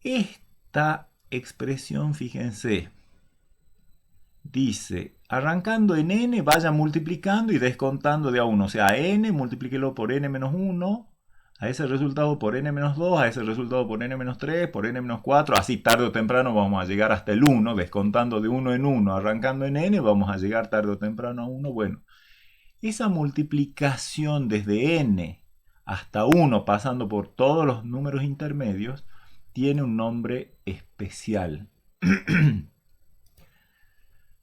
Esta expresión, fíjense, dice, arrancando en n, vaya multiplicando y descontando de a 1. O sea, a n, multiplíquelo por n menos 1, a ese resultado por n menos 2, a ese resultado por n menos 3, por n menos 4. Así tarde o temprano vamos a llegar hasta el 1, descontando de 1 en 1, arrancando en n, vamos a llegar tarde o temprano a 1. Bueno, esa multiplicación desde n hasta 1, pasando por todos los números intermedios, tiene un nombre especial.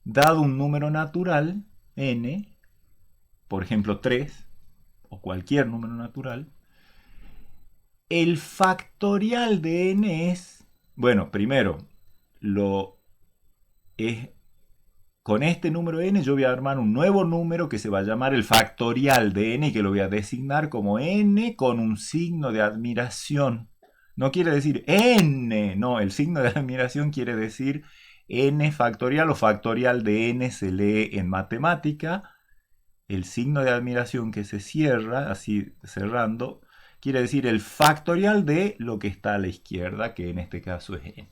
Dado un número natural, n, por ejemplo 3, o cualquier número natural, el factorial de n es, bueno, primero, con este número n yo voy a armar un nuevo número que se va a llamar el factorial de n, que lo voy a designar como n con un signo de admiración. No quiere decir n, no, el signo de admiración quiere decir n factorial, o factorial de n se lee en matemática. El signo de admiración que se cierra, así cerrando, quiere decir el factorial de lo que está a la izquierda, que en este caso es n.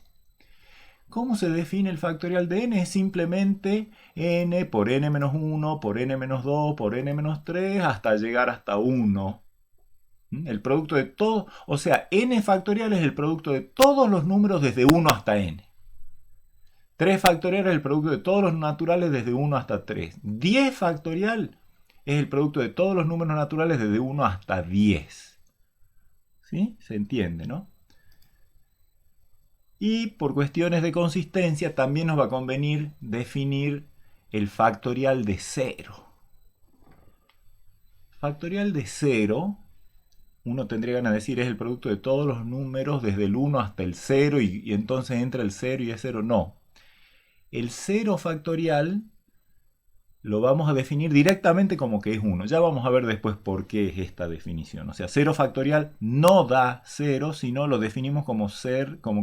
¿Cómo se define el factorial de n? Es simplemente n por n menos 1, por n menos 2, por n menos 3, hasta llegar hasta 1. El producto de todo, o sea, n factorial es el producto de todos los números desde 1 hasta n. 3 factorial es el producto de todos los naturales desde 1 hasta 3. 10 factorial es el producto de todos los números naturales desde 1 hasta 10. ¿Sí? Se entiende, ¿no? Y por cuestiones de consistencia también nos va a convenir definir el factorial de 0. Factorial de 0, uno tendría ganas de decir, es el producto de todos los números desde el 1 hasta el 0 y entonces entra el 0 y es 0. No. El 0 factorial lo vamos a definir directamente como que es 1. Ya vamos a ver después por qué es esta definición. O sea, 0 factorial no da 0, sino lo definimos como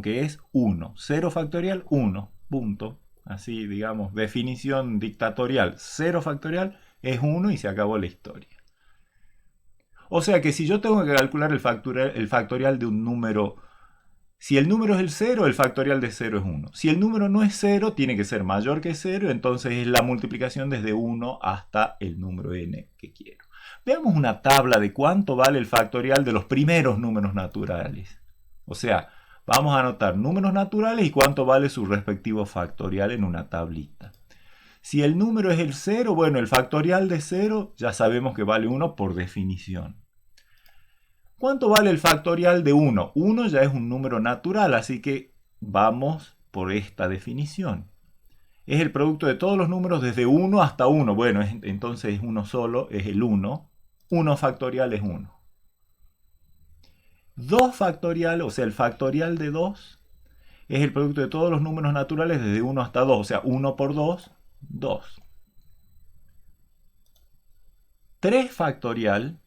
que es 1. 0 factorial, 1. Punto. Así, digamos, definición dictatorial. 0 factorial es 1 y se acabó la historia. O sea que si yo tengo que calcular el factorial de un número, si el número es el 0, el factorial de 0 es 1. Si el número no es 0, tiene que ser mayor que 0, entonces es la multiplicación desde 1 hasta el número n que quiero. Veamos una tabla de cuánto vale el factorial de los primeros números naturales. O sea, vamos a anotar números naturales y cuánto vale su respectivo factorial en una tablita. Si el número es el 0, bueno, el factorial de 0 ya sabemos que vale 1 por definición. ¿Cuánto vale el factorial de 1? 1 ya es un número natural, así que vamos por esta definición. Es el producto de todos los números desde 1 hasta 1. Bueno, entonces es uno solo, es el 1. 1 factorial es 1. 2 factorial, o sea, el factorial de 2, es el producto de todos los números naturales desde 1 hasta 2. O sea, 1 por 2, 2. 3 factorial,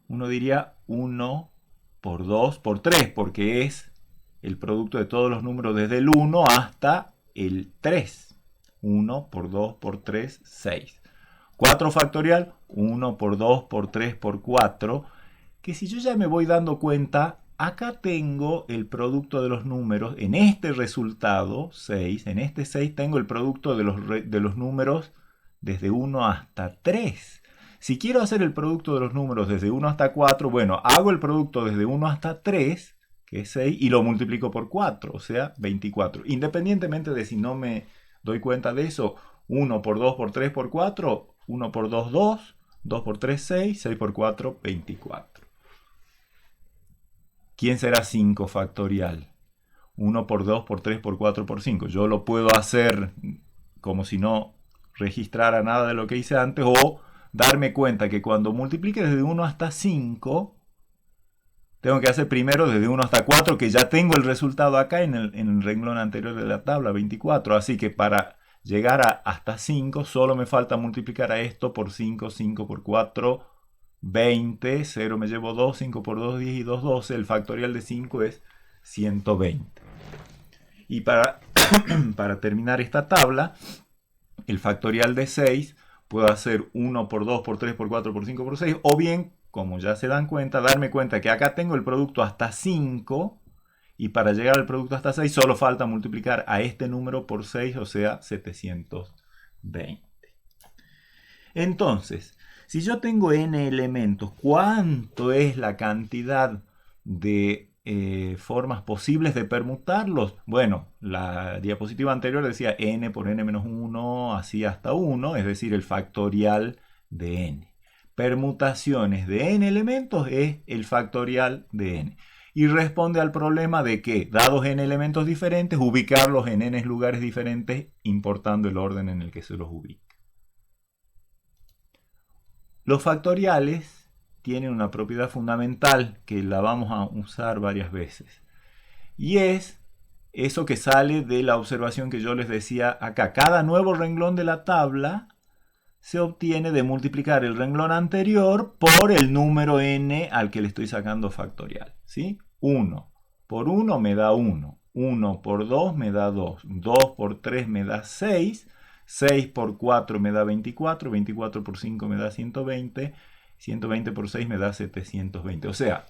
uno diría 1 por 2 por 3, porque es el producto de todos los números desde el 1 hasta el 3. 1 por 2 por 3, 6. 4 factorial, 1 por 2 por 3 por 4, que si yo ya me voy dando cuenta, acá tengo el producto de los números, en este resultado, 6, en este 6 tengo el producto de los números desde 1 hasta 3. Si quiero hacer el producto de los números desde 1 hasta 4, bueno, hago el producto desde 1 hasta 3, que es 6, y lo multiplico por 4, o sea, 24. Independientemente de si no me doy cuenta de eso, 1 por 2 por 3 por 4, 1 por 2, 2, 2 por 3, 6, 6 por 4, 24. ¿Quién será 5 factorial? 1 por 2 por 3 por 4 por 5. Yo lo puedo hacer como si no registrara nada de lo que hice antes, o darme cuenta que cuando multiplique desde 1 hasta 5, tengo que hacer primero desde 1 hasta 4, que ya tengo el resultado acá en el renglón anterior de la tabla, 24. Así que para llegar hasta 5, solo me falta multiplicar a esto por 5, 5 por 4, 20, 0 me llevo 2, 5 por 2, 10 y 2, 12. El factorial de 5 es 120. Y para terminar esta tabla, el factorial de 6 puedo hacer 1 por 2 por 3 por 4 por 5 por 6, o bien, como ya se dan cuenta, darme cuenta que acá tengo el producto hasta 5 Y para llegar al producto hasta 6 solo falta multiplicar a este número por 6, o sea, 720. Entonces, si yo tengo n elementos, ¿cuánto es la cantidad de formas posibles de permutarlos? Bueno, la diapositiva anterior decía n por n-1, así hasta 1, es decir, el factorial de n. Permutaciones de n elementos es el factorial de n. Y responde al problema de que, dados n elementos diferentes, ubicarlos en n lugares diferentes, importando el orden en el que se los ubica. Los factoriales tienen una propiedad fundamental que la vamos a usar varias veces. Y es eso que sale de la observación que yo les decía acá. Cada nuevo renglón de la tabla se obtiene de multiplicar el renglón anterior por el número n al que le estoy sacando factorial. ¿Sí? 1 por 1 me da 1. 1 por 2 me da 2. 2 por 3 me da 6. 6 por 4 me da 24. 24 por 5 me da 120. 120 por 6 me da 720. O sea,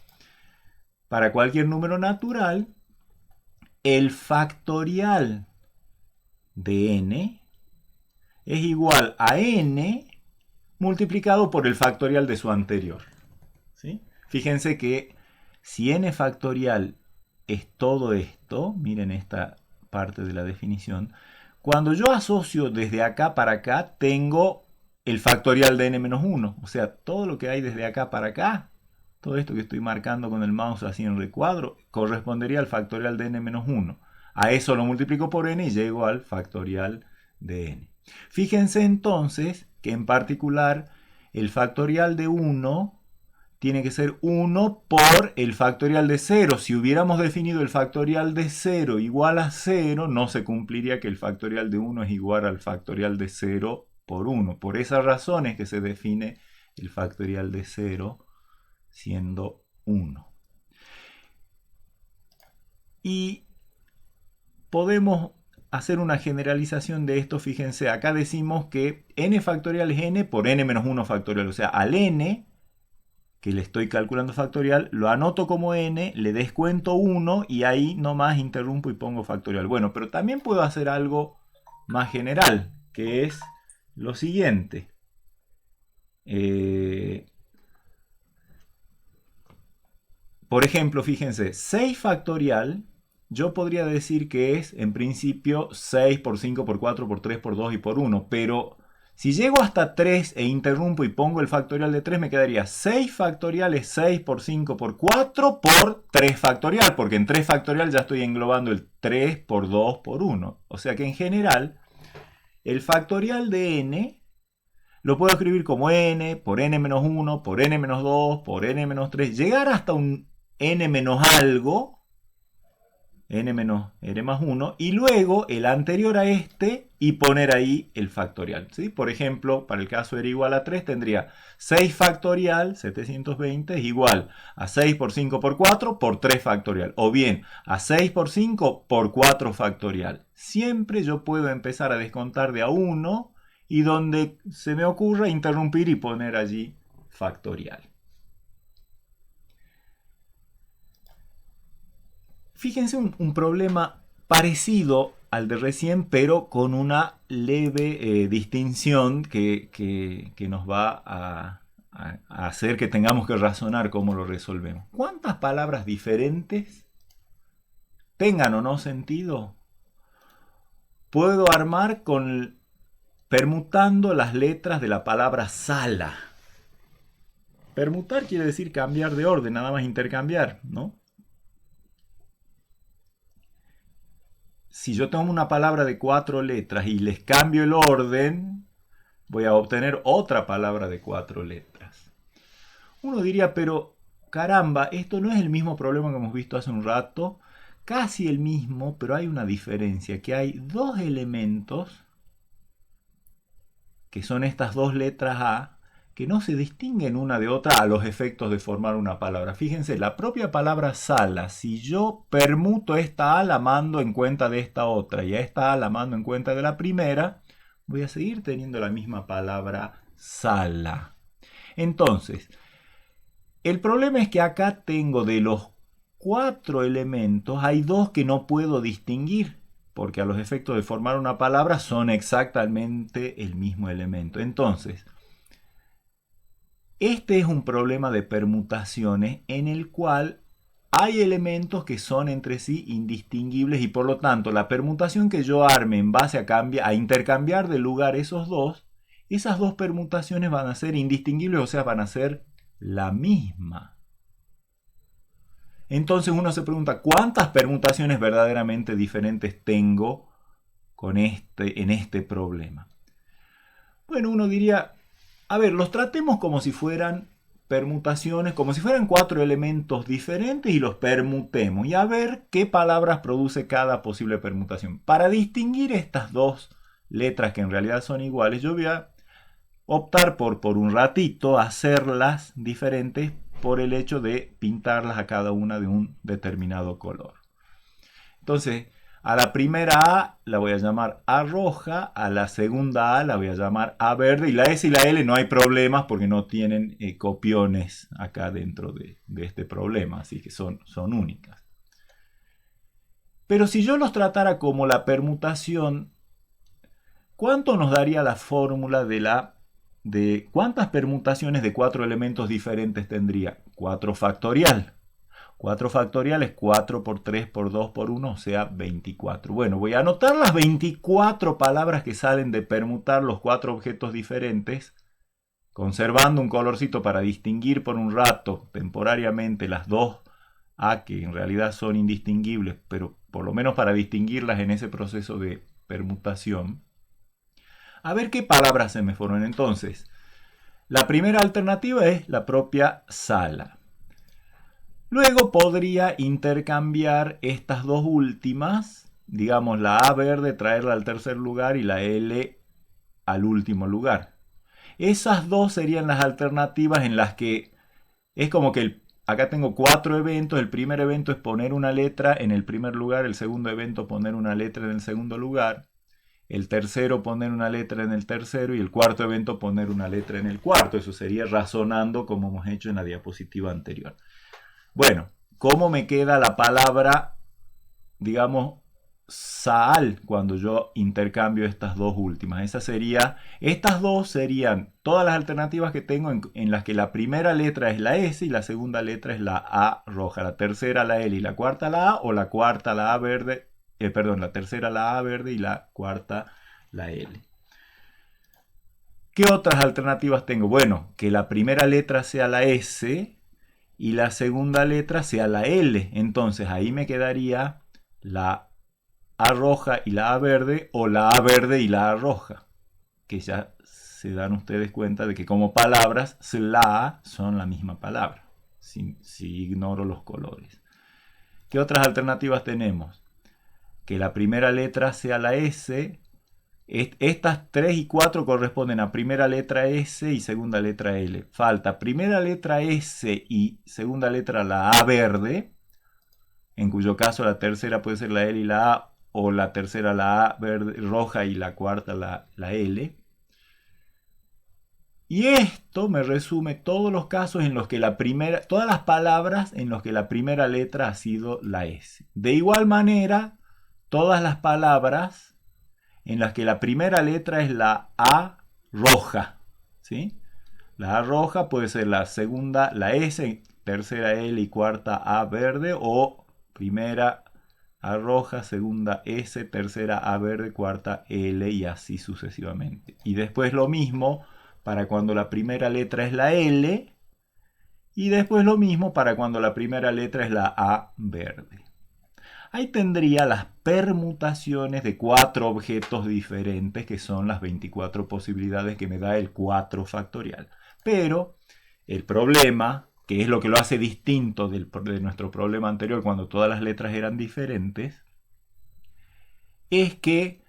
para cualquier número natural, el factorial de n es igual a n multiplicado por el factorial de su anterior. ¿Sí? Fíjense que si n factorial es todo esto, miren esta parte de la definición, cuando yo asocio desde acá para acá, tengo el factorial de n-1. O sea, todo lo que hay desde acá para acá, todo esto que estoy marcando con el mouse así en recuadro, correspondería al factorial de n-1. A eso lo multiplico por n y llego al factorial de n. Fíjense entonces que en particular el factorial de 1 tiene que ser 1 por el factorial de 0. Si hubiéramos definido el factorial de 0 igual a 0, no se cumpliría que el factorial de 1 es igual al factorial de 0 por 1. Por esa razón es que se define el factorial de 0 siendo 1. Y podemos hacer una generalización de esto. Fíjense, acá decimos que n factorial es n por n-1 factorial. O sea, al n que le estoy calculando factorial, lo anoto como n, le descuento 1 y ahí nomás interrumpo y pongo factorial. Bueno, pero también puedo hacer algo más general, que es lo siguiente. Por ejemplo, fíjense, 6 factorial, yo podría decir que es, en principio, 6 por 5 por 4 por 3 por 2 y por 1, pero si llego hasta 3 e interrumpo y pongo el factorial de 3, me quedaría 6 factorial es 6 por 5 por 4 por 3 factorial, porque en 3 factorial ya estoy englobando el 3 por 2 por 1. O sea que en general, el factorial de n lo puedo escribir como n por n-1, por n-2, por n-3, llegar hasta un n menos algo, n menos n más 1, y luego el anterior a este y poner ahí el factorial. ¿Sí? Por ejemplo, para el caso r igual a 3 tendría 6 factorial, 720, es igual a 6 por 5 por 4 por 3 factorial. O bien a 6 por 5 por 4 factorial. Siempre yo puedo empezar a descontar de a 1 y donde se me ocurra interrumpir y poner allí factorial. Fíjense un problema parecido al de recién, pero con una leve distinción que nos va a hacer que tengamos que razonar cómo lo resolvemos. ¿Cuántas palabras diferentes, tengan o no sentido, puedo armar permutando las letras de la palabra sala? Permutar quiere decir cambiar de orden, nada más intercambiar, ¿no? Si yo tomo una palabra de 4 letras y les cambio el orden, voy a obtener otra palabra de 4 letras. Uno diría, pero caramba, esto no es el mismo problema que hemos visto hace un rato. Casi el mismo, pero hay una diferencia, que hay dos elementos, que son estas dos letras A, que no se distinguen una de otra a los efectos de formar una palabra. Fíjense, la propia palabra sala, si yo permuto esta A la mando en cuenta de esta otra y a esta A la mando en cuenta de la primera, voy a seguir teniendo la misma palabra sala. Entonces, el problema es que acá tengo de los 4 elementos, hay 2 que no puedo distinguir, porque a los efectos de formar una palabra son exactamente el mismo elemento. Entonces, este es un problema de permutaciones en el cual hay elementos que son entre sí indistinguibles y por lo tanto la permutación que yo arme en base a intercambiar de lugar esos dos, esas dos permutaciones van a ser indistinguibles, o sea, van a ser la misma. Entonces uno se pregunta, ¿cuántas permutaciones verdaderamente diferentes tengo en este problema? Bueno, uno diría, a ver, los tratemos como si fueran permutaciones, como si fueran 4 elementos diferentes y los permutemos y a ver qué palabras produce cada posible permutación. Para distinguir estas dos letras que en realidad son iguales, yo voy a optar por un ratito hacerlas diferentes por el hecho de pintarlas a cada una de un determinado color. Entonces, a la primera A la voy a llamar A roja, a la segunda A la voy a llamar A verde y la S y la L no hay problemas porque no tienen copiones acá dentro de este problema, así que son únicas. Pero si yo los tratara como la permutación, ¿cuánto nos daría la fórmula de cuántas permutaciones de 4 elementos diferentes tendría? 4 factorial. 4 factorial es 4 por 3 por 2 por 1, o sea 24. Bueno, voy a anotar las 24 palabras que salen de permutar los 4 objetos diferentes, conservando un colorcito para distinguir por un rato temporariamente las dos A que en realidad son indistinguibles, pero por lo menos para distinguirlas en ese proceso de permutación. A ver qué palabras se me fueron entonces. La primera alternativa es la propia sala. Luego podría intercambiar estas dos últimas, digamos la A verde, traerla al tercer lugar y la L al último lugar. Esas dos serían las alternativas en las que es como que acá tengo 4 eventos. El primer evento es poner una letra en el primer lugar, el segundo evento poner una letra en el segundo lugar, el tercero poner una letra en el tercero y el cuarto evento poner una letra en el cuarto. Eso sería razonando como hemos hecho en la diapositiva anterior. Bueno, ¿cómo me queda la palabra, digamos, Saal cuando yo intercambio estas dos últimas? Estas dos serían todas las alternativas que tengo en las que la primera letra es la S y la segunda letra es la A roja, la tercera la L y la cuarta la A, o la cuarta la A verde, la tercera la A verde y la cuarta la L. ¿Qué otras alternativas tengo? Bueno, que la primera letra sea la S y la segunda letra sea la L. Entonces ahí me quedaría la A roja y la A verde, o la A verde y la A roja, que ya se dan ustedes cuenta de que como palabras la A son la misma palabra, si ignoro los colores. ¿Qué otras alternativas tenemos? Que la primera letra sea la S. Estas 3 y 4 corresponden a primera letra S y segunda letra L. Falta primera letra S y segunda letra la A verde, en cuyo caso la tercera puede ser la L y la A, o la tercera la A verde, roja y la cuarta la L. Y esto me resume todos los casos en los que todas las palabras en los que la primera letra ha sido la S. De igual manera, todas las palabras en las que la primera letra es la A roja, ¿sí? La A roja puede ser la segunda, la S, tercera L y cuarta A verde, o primera A roja, segunda S, tercera A verde, cuarta L y así sucesivamente. Y después lo mismo para cuando la primera letra es la L y después lo mismo para cuando la primera letra es la A verde. Ahí tendría las permutaciones de 4 objetos diferentes, que son las 24 posibilidades que me da el 4 factorial. Pero el problema, que es lo que lo hace distinto de nuestro problema anterior cuando todas las letras eran diferentes, es que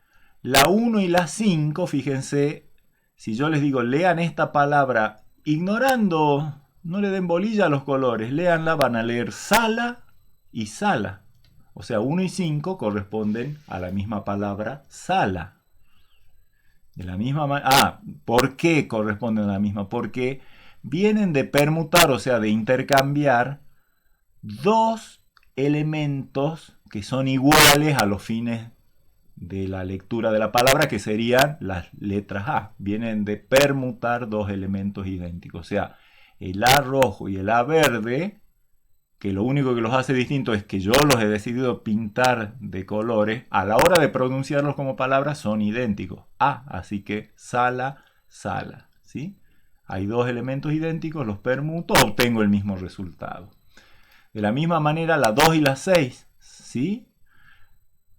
la 1 y la 5, fíjense, si yo les digo lean esta palabra ignorando, no le den bolilla a los colores, léanla, van a leer sala y sala. O sea, 1 y 5 corresponden a la misma palabra sala. De la misma manera. ¿Por qué corresponden a la misma? Porque vienen de permutar, o sea, de intercambiar dos elementos que son iguales a los fines de la lectura de la palabra, que serían las letras A. Vienen de permutar dos elementos idénticos. O sea, el A rojo y el A verde, que lo único que los hace distintos es que yo los he decidido pintar de colores, a la hora de pronunciarlos como palabras son idénticos. A, así que sala, sala. ¿Sí? Hay dos elementos idénticos, los permuto, obtengo el mismo resultado. De la misma manera, la 2 y la 6, ¿sí?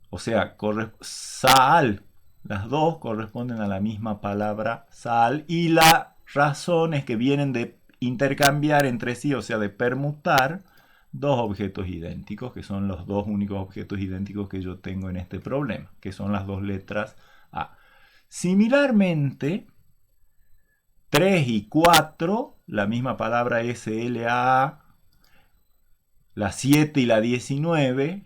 O sea, sal, las dos corresponden a la misma palabra sal, y la razón es que vienen de intercambiar entre sí, o sea, de permutar dos objetos idénticos, que son los dos únicos objetos idénticos que yo tengo en este problema, que son las dos letras A. Similarmente, 3 y 4, la misma palabra SLA, la 7 y la 19,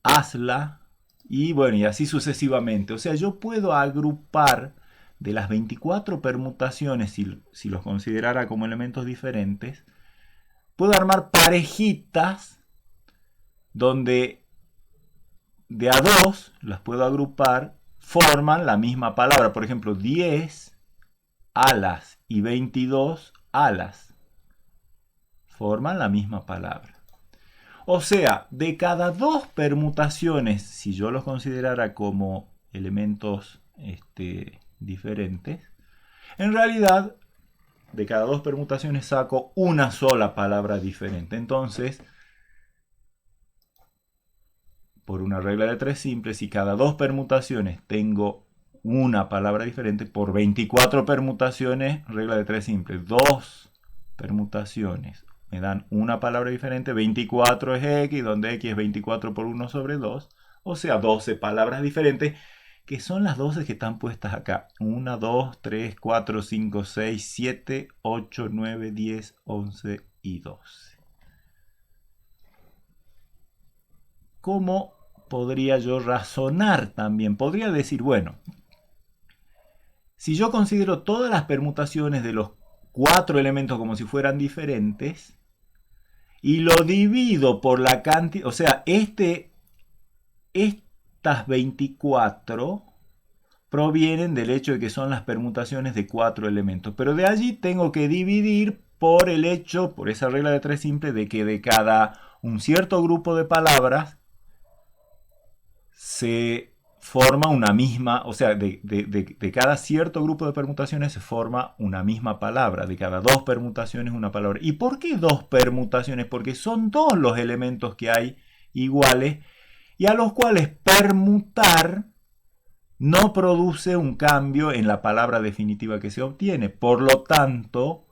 hazla, y bueno, y así sucesivamente. O sea, yo puedo agrupar de las 24 permutaciones, si los considerara como elementos diferentes, puedo armar parejitas donde de a dos las puedo agrupar, forman la misma palabra. Por ejemplo, 10 alas y 22 alas forman la misma palabra. O sea, de cada dos permutaciones, si yo los considerara como elementos diferentes, en realidad de cada dos permutaciones saco una sola palabra diferente. Entonces, por una regla de tres simple, si cada dos permutaciones tengo una palabra diferente, por 24 permutaciones, regla de tres simple, dos permutaciones me dan una palabra diferente, 24 es X, donde X es 24 por 1 sobre 2, o sea, 12 palabras diferentes, que son las 12 que están puestas acá. 1, 2, 3, 4, 5, 6, 7, 8, 9, 10, 11 y 12. ¿Cómo podría yo razonar también? Podría decir, bueno, si yo considero todas las permutaciones de los 4 elementos como si fueran diferentes, y lo divido por la cantidad, o sea, estas 24 provienen del hecho de que son las permutaciones de 4 elementos, pero de allí tengo que dividir por el hecho, por esa regla de tres simple, de que de cada un cierto grupo de palabras se forma una misma, o sea, de cada cierto grupo de permutaciones se forma una misma palabra, de cada dos permutaciones una palabra. ¿Y por qué dos permutaciones? Porque son dos los elementos que hay iguales y a los cuales permutar no produce un cambio en la palabra definitiva que se obtiene. Por lo tanto,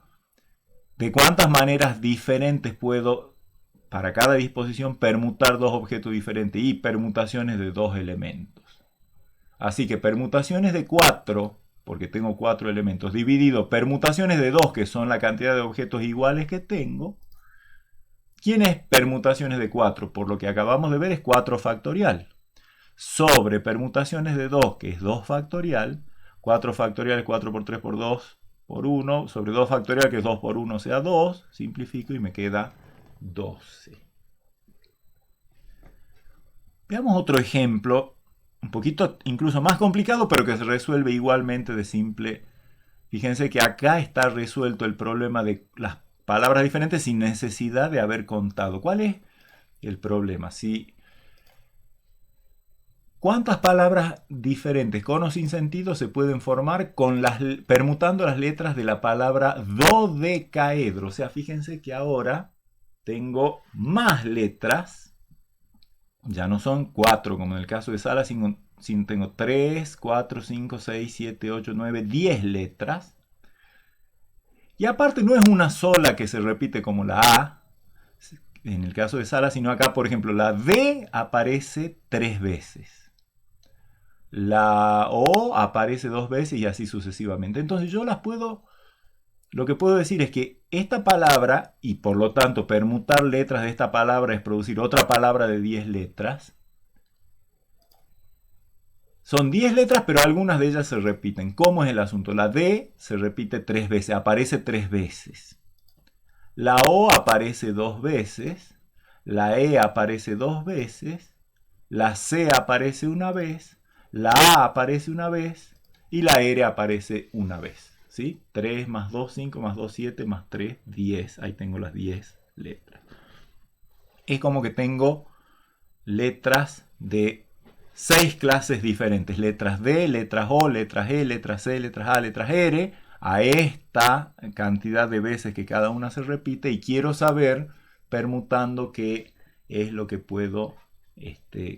¿de cuántas maneras diferentes puedo, para cada disposición, permutar dos objetos diferentes? Y permutaciones de dos elementos. Así que permutaciones de 4, porque tengo 4 elementos, dividido permutaciones de 2, que son la cantidad de objetos iguales que tengo. ¿Quién es permutaciones de 4? Por lo que acabamos de ver es 4 factorial. Sobre permutaciones de 2, que es 2 factorial. 4 factorial es 4 por 3 por 2 por 1. Sobre 2 factorial, que es 2 por 1, o sea 2. Simplifico y me queda 12. Veamos otro ejemplo, un poquito incluso más complicado, pero que se resuelve igualmente de simple. Fíjense que acá está resuelto el problema de las palabras diferentes sin necesidad de haber contado. ¿Cuál es el problema? ¿Cuántas palabras diferentes con o sin sentido se pueden formar permutando las letras de la palabra dodecaedro? O sea, fíjense que ahora tengo más letras. Ya no son 4 como en el caso de sala, sino tengo 3, 4, 5, 6, 7, 8, 9, 10 letras. Y aparte no es una sola que se repite como la A, en el caso de sala, sino acá, por ejemplo, la D aparece 3 veces. La O aparece 2 veces y así sucesivamente. Entonces yo lo que puedo decir es que esta palabra, y por lo tanto permutar letras de esta palabra es producir otra palabra de 10 letras. Son 10 letras, pero algunas de ellas se repiten. ¿Cómo es el asunto? La D se repite 3 veces, aparece 3 veces. La O aparece 2 veces. la E aparece 2 veces, la C aparece una vez, la A aparece una vez y la R aparece una vez. ¿Sí? 3 más 2, 5 más 2, 7 más 3, 10. Ahí tengo las 10 letras. Es como que tengo letras de 6 clases diferentes. Letras D, letras O, letras E, letras C, letras A, letras R. A esta cantidad de veces que cada una se repite. Y quiero saber, permutando, qué es lo que puedo,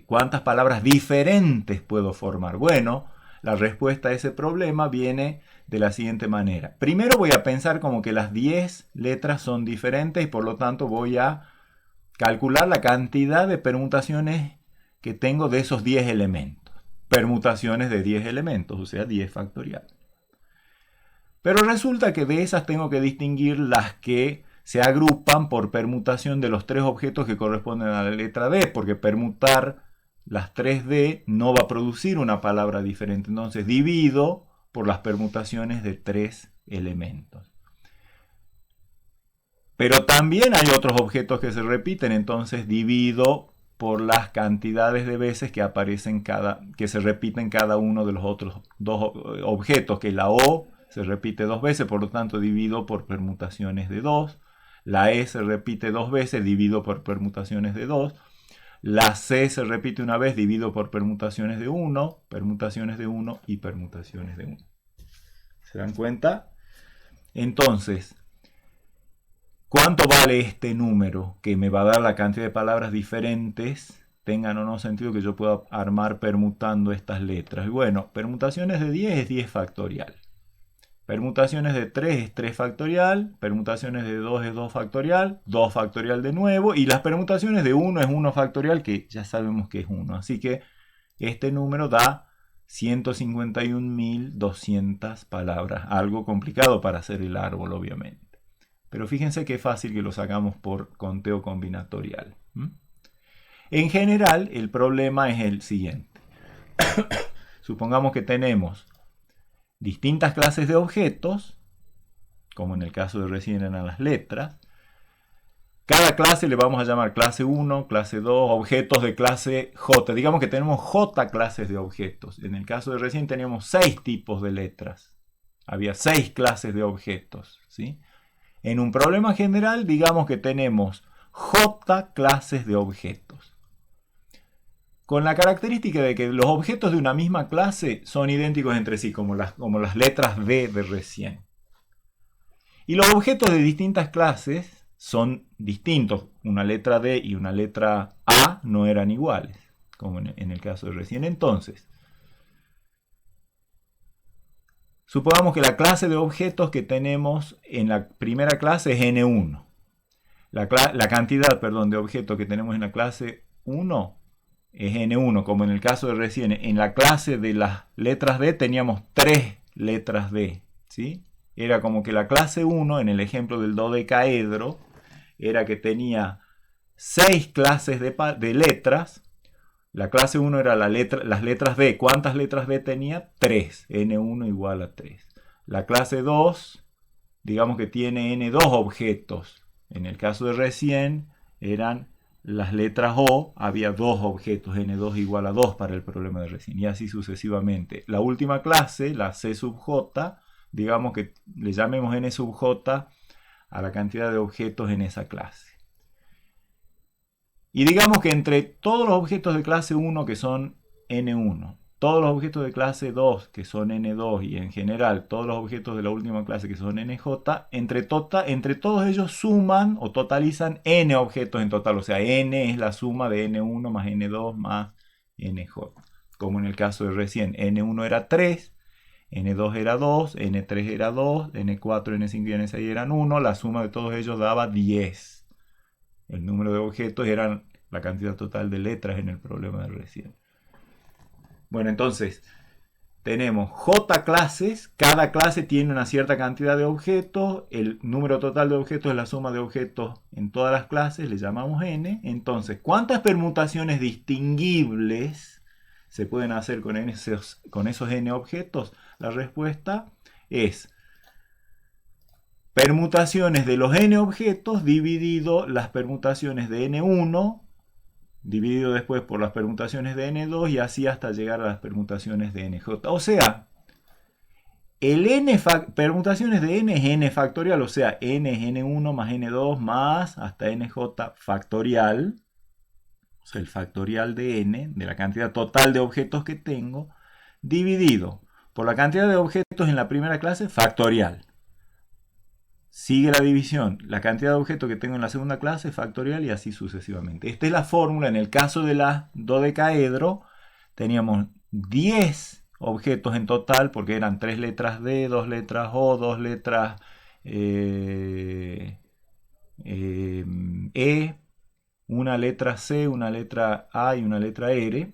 cuántas palabras diferentes puedo formar. Bueno, la respuesta a ese problema viene de la siguiente manera. Primero voy a pensar como que las 10 letras son diferentes y por lo tanto voy a calcular la cantidad de permutaciones que tengo de esos 10 elementos. Permutaciones de 10 elementos, o sea, 10 factorial. Pero resulta que de esas tengo que distinguir las que se agrupan por permutación de los 3 objetos que corresponden a la letra D, porque permutar las 3D no va a producir una palabra diferente. Entonces divido por las permutaciones de 3 elementos. Pero también hay otros objetos que se repiten, entonces divido por las cantidades de veces que aparecen que se repiten cada uno de los otros dos objetos, que la O se repite 2 veces, por lo tanto divido por permutaciones de 2. La E se repite 2 veces, divido por permutaciones de 2. La C se repite una vez, divido por permutaciones de 1 y permutaciones de 1. ¿Se dan cuenta? Entonces, ¿cuánto vale este número que me va a dar la cantidad de palabras diferentes, tengan o no sentido, que yo pueda armar permutando estas letras? Y bueno, permutaciones de 10 es 10 factorial. Permutaciones de 3 es 3 factorial. Permutaciones de 2 es 2 factorial. 2 factorial de nuevo. Y las permutaciones de 1 es 1 factorial, que ya sabemos que es 1. Así que este número da 151.200 palabras. Algo complicado para hacer el árbol, obviamente. Pero fíjense qué fácil que lo sacamos por conteo combinatorial. En general, el problema es el siguiente. Supongamos que tenemos distintas clases de objetos, como en el caso de recién eran las letras. Cada clase le vamos a llamar clase 1, clase 2, objetos de clase J. Digamos que tenemos J clases de objetos. En el caso de recién teníamos 6 tipos de letras. Había 6 clases de objetos, ¿sí? En un problema general, digamos que tenemos J clases de objetos. Con la característica de que los objetos de una misma clase son idénticos entre sí, como las letras D de recién. Y los objetos de distintas clases son distintos. Una letra D y una letra A no eran iguales, como en el caso de recién. Entonces, supongamos que la clase de objetos que tenemos en la primera clase es N1. La cantidad, de objetos que tenemos en la clase 1 es N1, como en el caso de recién. En la clase de las letras D teníamos 3 letras D, ¿sí? Era como que la clase 1, en el ejemplo del dodecaedro, era que tenía 6 clases de letras. La clase 1 era las letras D. ¿Cuántas letras D tenía? 3. N1 igual a 3. La clase 2, digamos que tiene N2 objetos. En el caso de recién, eran las letras O, había 2 objetos, N2 igual a 2 para el problema de recién, y así sucesivamente. La última clase, la C sub J, digamos que le llamemos N sub J a la cantidad de objetos en esa clase. Y digamos que entre todos los objetos de clase 1, que son N1, todos los objetos de clase 2, que son N2, y en general todos los objetos de la última clase, que son NJ, entre todos ellos suman o totalizan N objetos en total. O sea, N es la suma de N1 más N2 más NJ. Como en el caso de recién, N1 era 3, N2 era 2, N3 era 2, N4, N5 y N6 eran 1. La suma de todos ellos daba 10. El número de objetos era la cantidad total de letras en el problema de recién. Bueno, entonces tenemos J clases. Cada clase tiene una cierta cantidad de objetos. El número total de objetos es la suma de objetos en todas las clases. Le llamamos N. Entonces, ¿cuántas permutaciones distinguibles se pueden hacer con esos N objetos? La respuesta es permutaciones de los n objetos dividido las permutaciones de n1, dividido después por las permutaciones de n2 y así hasta llegar a las permutaciones de nj. O sea, el permutaciones de n es n factorial, o sea, n es n1 más n2 más hasta nj factorial, o sea, el factorial de n, de la cantidad total de objetos que tengo, dividido por la cantidad de objetos en la primera clase, factorial. Sigue la división, la cantidad de objetos que tengo en la segunda clase, factorial y así sucesivamente. Esta es la fórmula. En el caso de la dodecaedro, teníamos 10 objetos en total, porque eran 3 letras D, 2 letras O, 2 letras E, una letra C, una letra A y una letra R.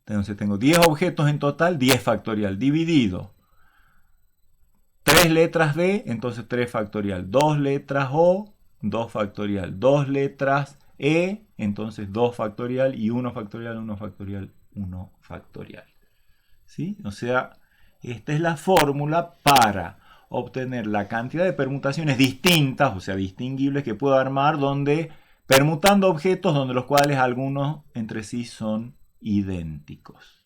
Entonces tengo 10 objetos en total, 10 factorial, dividido 3 letras D, entonces 3 factorial, 2 letras O, 2 factorial, 2 letras E, entonces 2 factorial y 1 factorial, 1 factorial, 1 factorial. ¿Sí? O sea, esta es la fórmula para obtener la cantidad de permutaciones distintas, o sea, distinguibles que puedo armar donde permutando objetos donde los cuales algunos entre sí son idénticos.